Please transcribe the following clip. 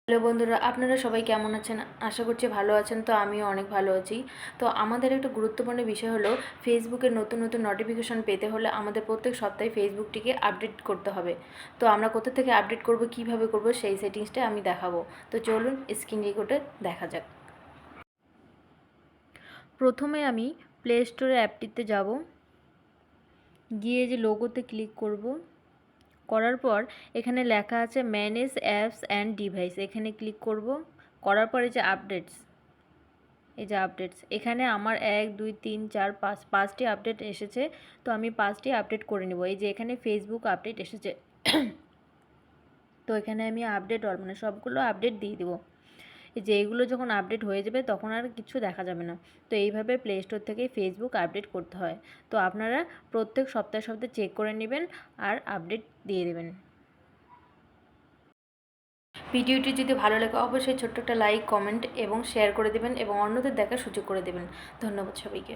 Hello বন্ধুরা, আপনারা সবাই কেমন আছেন? আশা করছি ভালো আছেন। তো আমিও অনেক ভালো আছি। তো আমাদের একটা গুরুত্বপূর্ণ বিষয় হলো ফেসবুকের নতুন নতুন নোটিফিকেশন পেতে হলে আমাদের প্রত্যেক সপ্তাহে ফেসবুকটিকে আপডেট করতে হবে। তো আমরা কোথা থেকে আপডেট করব, কিভাবে করব, সেই সেটিংসটা আমি দেখাবো। তো চলুন স্ক্রিন রেকর্ডে দেখা যাক। প্রথমে আমি প্লে স্টোরে অ্যাপটিতে যাব, গিয়ে যে লোগোতে ক্লিক করব। করার পর এখানে লেখা আছে ম্যানেজ অ্যাপস অ্যান্ড ডিভাইস, এখানে ক্লিক করব। করার পরে যে আপডেটস, এই যে আপডেটস, এখানে আমার 1 2 3 4 5 5টি আপডেট এসেছে। তো আমি 5টি আপডেট করে নেব। এই যে এখানে ফেসবুক আপডেট এসেছে। তো এখানে আমি আপডেট অল মানে সবগুলো আপডেট দিয়ে দেবো। এই যে এইগুলো যখন আপডেট হয়ে যাবে তখন আর কিছু দেখা যাবে না। তো এইভাবে প্লে স্টোর থেকে ফেসবুক আপডেট করতে হয়। তো আপনারা প্রত্যেক সপ্তাহে সপ্তাহে চেক করে নেবেন আর আপডেট দিয়ে দেবেন। ভিডিওটি যদি ভালো লাগে অবশ্যই ছোট্ট একটা লাইক, কমেন্ট এবং শেয়ার করে দেবেন এবং অন্যদের দেখার সুযোগ করে দেবেন। ধন্যবাদ সবাইকে।